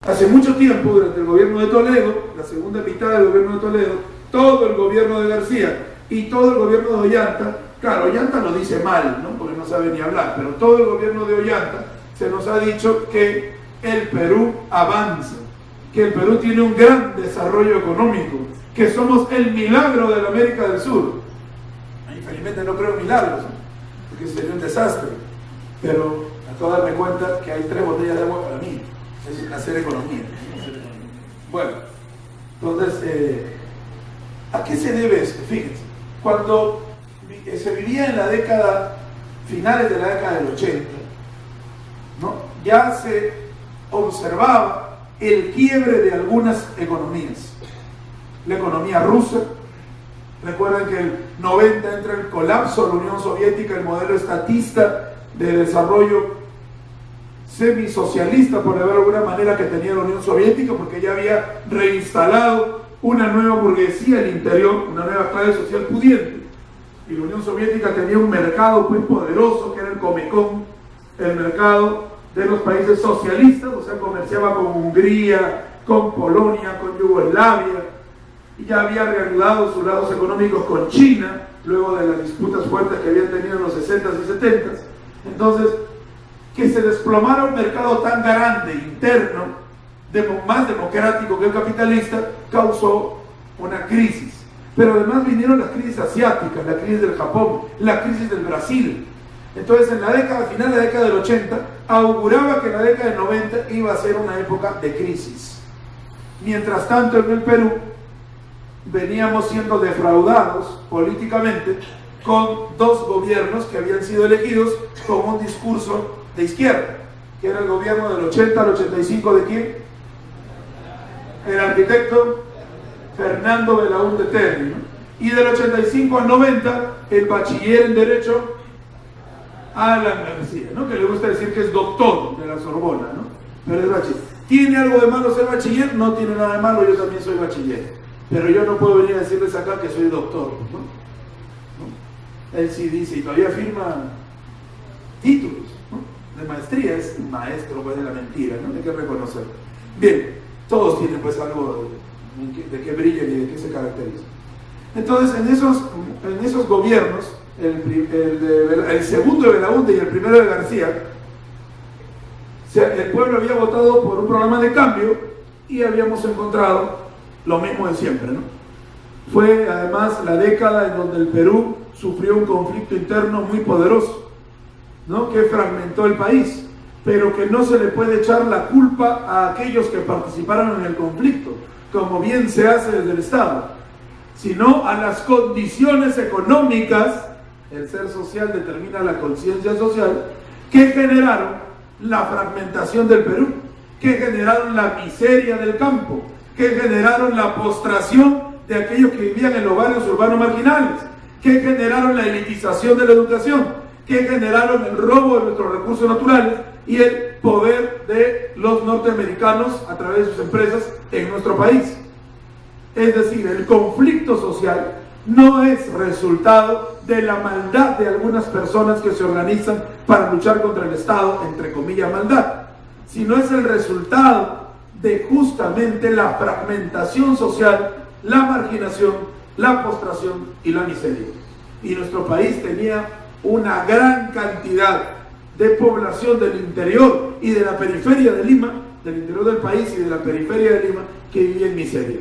Hace mucho tiempo, durante el gobierno de Toledo, la segunda mitad del gobierno de Toledo, todo el gobierno de García y todo el gobierno de Ollanta, claro, Ollanta lo dice mal, ¿no? Porque no sabe ni hablar, pero todo el gobierno de Ollanta se nos ha dicho que el Perú avanza, que el Perú tiene un gran desarrollo económico, que somos el milagro de la América del Sur. Infelizmente no creo en milagros, porque sería un desastre, pero a todas darme cuenta que hay 3 botellas de agua para mí. Es hacer economía. Bueno, entonces, ¿a qué se debe esto? Fíjense, cuando se vivía en la década, finales de la década del 80, ¿no? Ya se observaba el quiebre de algunas economías. La economía rusa, recuerden que el 90 entra el colapso de la Unión Soviética, el modelo estatista de desarrollo semisocialista, por decirlo de alguna manera, que tenía la Unión Soviética, porque ya había reinstalado una nueva burguesía al interior, una nueva clase social pudiente. Y la Unión Soviética tenía un mercado muy poderoso, que era el Comecon, el mercado de los países socialistas, o sea, comerciaba con Hungría, con Polonia, con Yugoslavia, y ya había reanudado sus lazos económicos con China, luego de las disputas fuertes que habían tenido en los 60s y 70s. Entonces, que se desplomara un mercado tan grande, interno, más democrático que el capitalista, causó una crisis. Pero además vinieron las crisis asiáticas, la crisis del Japón, la crisis del Brasil. Entonces, en la década, final de la década del 80, auguraba que la década del 90 iba a ser una época de crisis. Mientras tanto, en el Perú, veníamos siendo defraudados políticamente con 2 gobiernos que habían sido elegidos con un discurso de izquierda, que era el gobierno del 80 al 85 de ¿quién? El arquitecto Fernando Belaúnde Terry, ¿no? Y del 85 al 90 el bachiller en Derecho Alan García, ¿no? Que le gusta decir que es doctor de la Sorbona, ¿no? Pero es bachiller. ¿Tiene algo de malo ser bachiller? No tiene nada de malo, yo también soy bachiller, pero yo no puedo venir a decirles acá que soy doctor, ¿no? Él sí dice, y todavía firma títulos, ¿no? De maestría, es maestro pues de la mentira, ¿no? Hay que reconocer. Bien, todos tienen pues algo de que brillen y de que se caracterizan. Entonces, en esos gobiernos, el segundo de Belaúnde y el primero de García, el pueblo había votado por un programa de cambio y habíamos encontrado lo mismo de siempre, ¿no? Fue además la década en donde el Perú sufrió un conflicto interno muy poderoso, ¿no? Que fragmentó el país, pero que no se le puede echar la culpa a aquellos que participaron en el conflicto, como bien se hace desde el Estado, sino a las condiciones económicas. El ser social determina la conciencia social, que generaron la fragmentación del Perú, que generaron la miseria del campo, que generaron la postración de aquellos que vivían en los barrios urbanos marginales, que generaron la elitización de la educación, que generaron el robo de nuestros recursos naturales y el poder de los norteamericanos a través de sus empresas en nuestro país. Es decir, el conflicto social no es resultado de la maldad de algunas personas que se organizan para luchar contra el Estado, entre comillas maldad, sino es el resultado de justamente la fragmentación social, la marginación, la postración y la miseria. Y nuestro país tenía una gran cantidad de población del interior y de la periferia de Lima, del interior del país y de la periferia de Lima, que vivía en miseria.